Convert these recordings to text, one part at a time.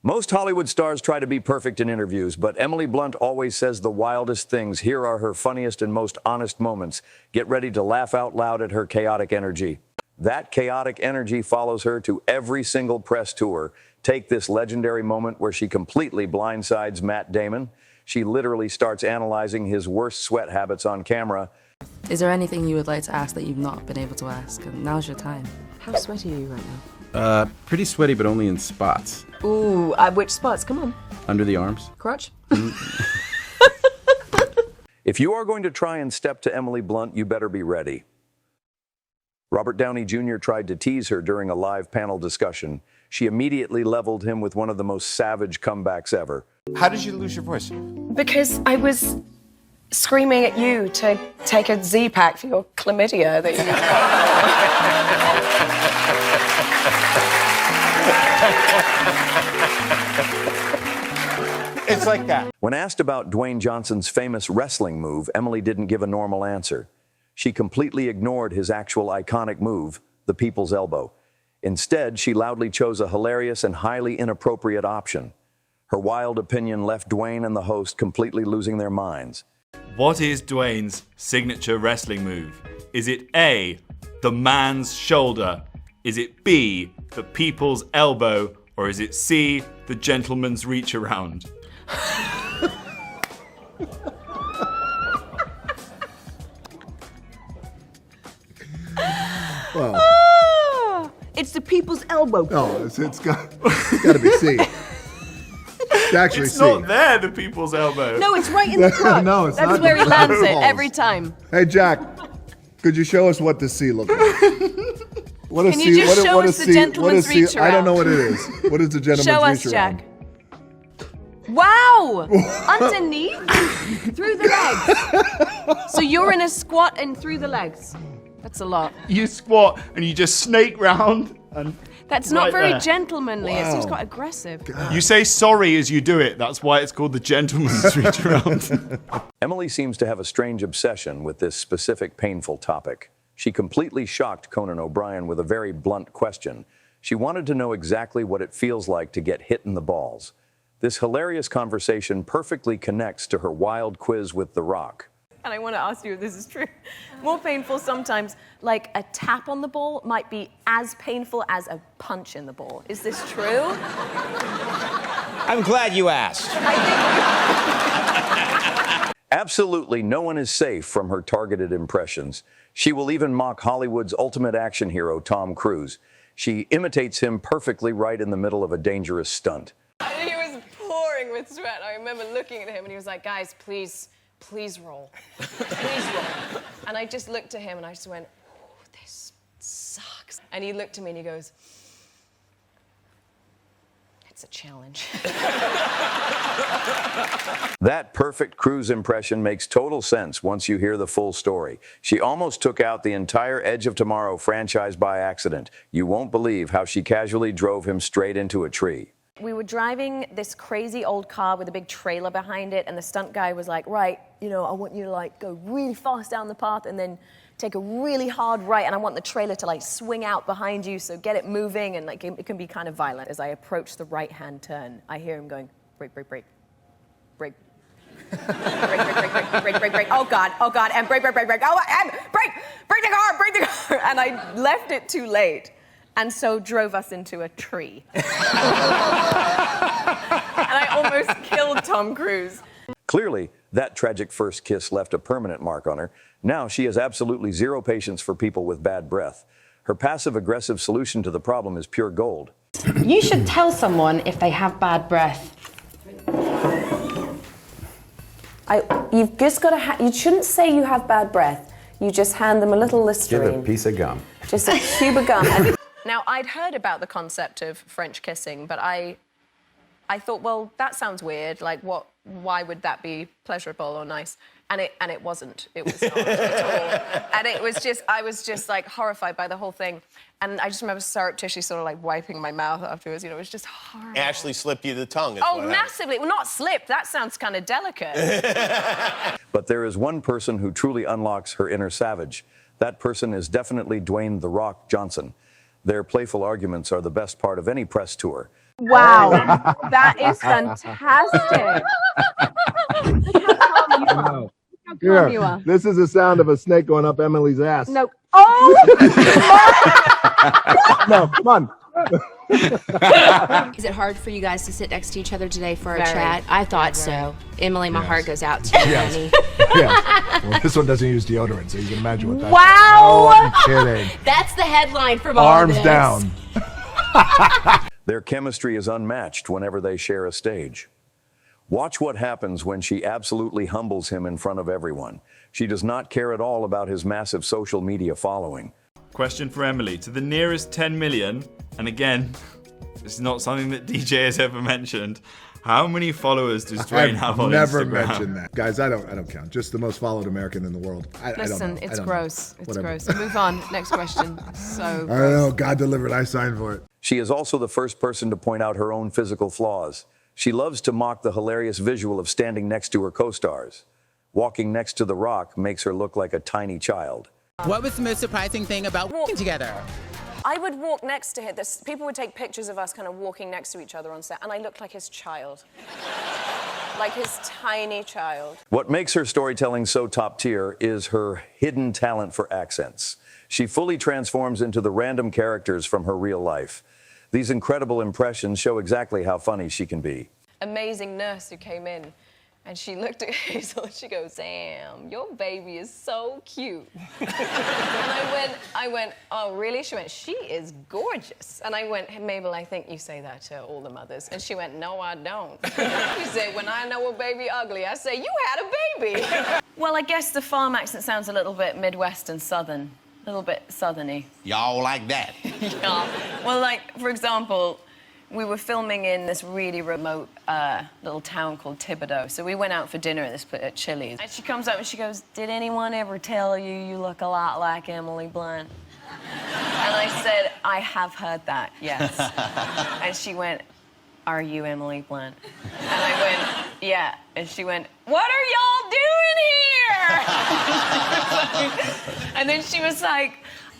Most Hollywood stars try to be perfect in interviews, but Emily Blunt always says the wildest things. Here are her funniest and most honest moments. Get ready to laugh out loud at her chaotic energy. That chaotic energy follows her to every single press tour. Take this legendary moment where she completely blindsides Matt Damon. She literally starts analyzing his worst sweat habits on camera. Is there anything you would like to ask that you've not been able to ask? And now's your time. How sweaty are you right now? Pretty sweaty, but only in spots. Ooh, which spots? Come on. Under the arms. Crotch? If you are going to try and step to Emily Blunt, you better be ready. Robert Downey Jr. tried to tease her during a live panel discussion. She immediately leveled him with one of the most savage comebacks ever. How did you lose your voice? Because I was screaming at you to take a Z-pack for your chlamydia that you It's like that. When asked about Dwayne Johnson's famous wrestling move, Emily didn't give a normal answer. She completely ignored his actual iconic move, the people's elbow. Instead, she loudly chose a hilarious and highly inappropriate option. Her wild opinion left Dwayne and the host completely losing their minds. What is Dwayne's signature wrestling move? Is it A, the man's shoulder? Is it B, the people's elbow? Or is it C, the gentleman's reach around? Well, It's the people's elbow. no, it's got to be C. It's actually It's C. not there, the people's elbow. No, it's right in the crotch. No, it's That's not. where he lands it Balls. every time. Hey, Jack, could you show us what the C looks like? What Can you just show us the gentleman's reach I don't know around? what it is. What is the gentleman's Show us, reach Jack. around? Wow! Underneath? Through the legs. So you're in a squat and through the legs. That's a lot. You squat and you just snake round and That's not right very there. gentlemanly. It seems Wow. quite aggressive. You say sorry as you do it. That's why it's called the gentleman's reach around. Emily seems to have a strange obsession with this specific painful topic. She completely shocked Conan O'Brien with a very blunt question. She wanted to know exactly what it feels like to get hit in the balls. This hilarious conversation perfectly connects to her wild quiz with The Rock. And I want to ask you if this is true. More painful sometimes, like a tap on the ball might be as painful as a punch in the ball. Is this true? I'm glad you asked. Absolutely no one is safe from her targeted impressions. She will even mock Hollywood's ultimate action hero, Tom Cruise. She imitates him perfectly right in the middle of a dangerous stunt. He was pouring with sweat. I remember looking at him and he was like, guys, please roll. Please roll. And I just looked at him and I just went, oh, this sucks. And he looked at me and he goes, it's a challenge. That perfect Cruise impression makes total sense once you hear the full story. She almost took out the entire Edge of Tomorrow franchise by accident. You won't believe how she casually drove him straight into a tree. We were driving this crazy old car with a big trailer behind it, and the stunt guy was like, right, you know, I want you to like go really fast down the path and then take a really hard right, and I want the trailer to like swing out behind you, so get it moving, and like it can be kind of violent. As I approach the right-hand turn, I hear him going, brake, brake, brake, brake. Brake, brake, brake, brake, brake, brake, brake. Oh God, and brake, brake, brake, brake. Oh, and brake the car, brake the car. And I left it too late. And so drove us into a tree. And I almost killed Tom Cruise. Clearly, that tragic first kiss left a permanent mark on her. Now she has absolutely zero patience for people with bad breath. Her passive-aggressive solution to the problem is pure gold. You should tell someone if they have bad breath. You've just got to. You shouldn't say you have bad breath. You just hand them a little Give Listerine. a piece of gum. Just a cube of gum. And Now, I'd heard about the concept of French kissing, but I thought, well, that sounds weird. Like, why would that be pleasurable or nice? And it wasn't. It was not at all. And it was just, I was just like horrified by the whole thing. And I just remember surreptitiously sort of like wiping my mouth afterwards. You know, it was just horrible. Ashley slipped you the tongue. is Oh, what massively. Well, not slipped. That sounds kind of delicate. But there is one person who truly unlocks her inner savage. That person is definitely Dwayne "The Rock" Johnson. Their playful arguments are the best part of any press tour. Wow, that is fantastic. Look how calm you are. Look how calm you are. This is the sound of a snake going up Emily's ass. No. Oh! No, come on. Is it hard for you guys to sit next to each other today for a Very. chat? I thought so. Emily, my heart goes out to you, honey. Yeah. Well, this one doesn't use deodorant, so you can imagine what that's Wow! like. No, I'm kidding. That's the headline from all Arms this. down. Their chemistry is unmatched whenever they share a stage. Watch what happens when she absolutely humbles him in front of everyone. She does not care at all about his massive social media following. Question for Emily. To the nearest 10 million, and again, this is not something that DJ has ever mentioned, how many followers does Dwayne have on never Instagram? mentioned that. Guys, I don't count. Just the most followed American in the world. Listen, I it's don't gross. know. It's Whatever. gross. Move on. Next question. So I don't gross. know. God delivered. I signed for it. She is also the first person to point out her own physical flaws. She loves to mock the hilarious visual of standing next to her co-stars. Walking next to The Rock makes her look like a tiny child. What was the most surprising thing about walking together? I would walk next to him. People would take pictures of us kind of walking next to each other on set, and I looked like his child. Like his tiny child. What makes her storytelling so top tier is her hidden talent for accents. She fully transforms into the random characters from her real life. These incredible impressions show exactly how funny she can be. Amazing nurse who came in, and she looked at Hazel and she goes, "Sam, your baby is so cute." And I went, "Oh, really?" She went, "She is gorgeous." And I went, "Hey, Mabel, I think you say that to all the mothers." And she went, "No, I don't." She said, "When I know a baby ugly, I say, you had a baby." Well, I guess the farm accent sounds a little bit Midwest and Southern. A little bit Southerny. Y'all like that? Yeah. Well, like, for example, we were filming in this really remote little town called Thibodeau. So we went out for dinner at Chili's. And she comes up and she goes, "Did anyone ever tell you you look a lot like Emily Blunt?" And I said, "I have heard that, yes." And she went, "Are you Emily Blunt?" And I went, "Yeah." And she went, "What are y'all doing here?" And then she was like,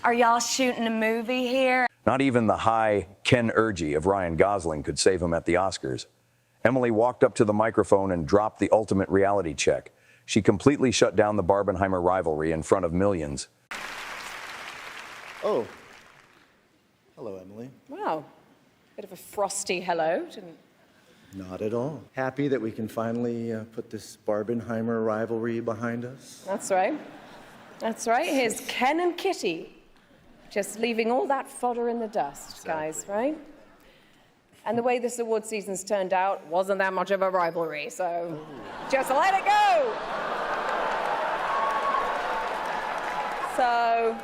"Are y'all shooting a movie here?" Not even the high Ken Urgy of Ryan Gosling could save him at the Oscars. Emily walked up to the microphone and dropped the ultimate reality check. She completely shut down the Barbenheimer rivalry in front of millions. Oh. Hello, Emily. Wow. Bit of a frosty hello. Not at all. Happy that we can finally put this Barbenheimer rivalry behind us. That's right. That's right. Here's Ken and Kitty. Just leaving all that fodder in the dust, guys, right? And the way this award season's turned out wasn't that much of a rivalry, so just let it go. So...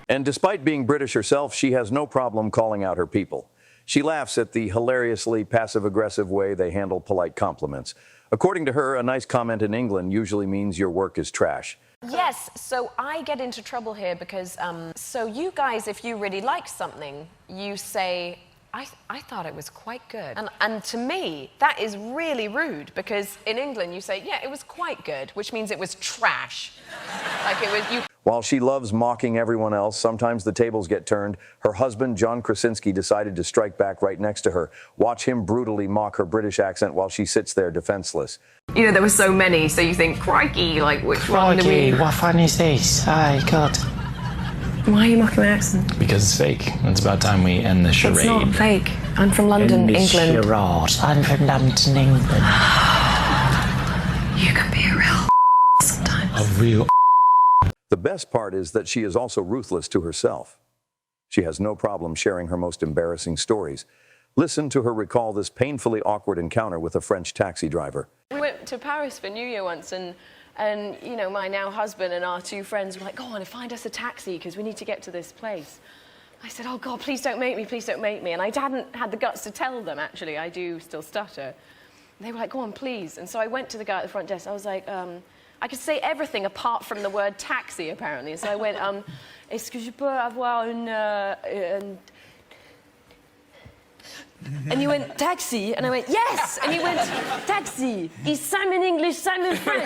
And despite being British herself, she has no problem calling out her people. She laughs at the hilariously passive-aggressive way they handle polite compliments. According to her, a nice comment in England usually means your work is trash. Yes, so I get into trouble here because, so you guys, if you really like something, you say, I thought it was quite good. And to me, that is really rude because in England you say, yeah, it was quite good, which means it was trash. Like it was, you... While she loves mocking everyone else, sometimes the tables get turned. Her husband, John Krasinski, decided to strike back right next to her. Watch him brutally mock her British accent while she sits there defenseless. You know, there were so many, so you think, crikey, like, which one do we... what fun is this? Oh, God. Why are you mocking my accent? Because it's fake. It's about time we end the charade. It's not fake. I'm from London, England. Charade. I'm from London, England. You can be a real sometimes. A real... The best part is that she is also ruthless to herself. She has no problem sharing her most embarrassing stories. Listen to her recall this painfully awkward encounter with a French taxi driver. We went to Paris for New Year once, and you know, my now husband and our two friends were like, go on and find us a taxi because we need to get to this place. I said, oh God, please don't make me, please don't make me. And I hadn't had the guts to tell them, actually. I do still stutter. And they were like, go on, please. And so I went to the guy at the front desk. I was like, I could say everything apart from the word taxi, apparently. So I went, est-ce que je peux avoir une... And you went, taxi? And I went, yes! And he went, taxi. He's some in English, some in French.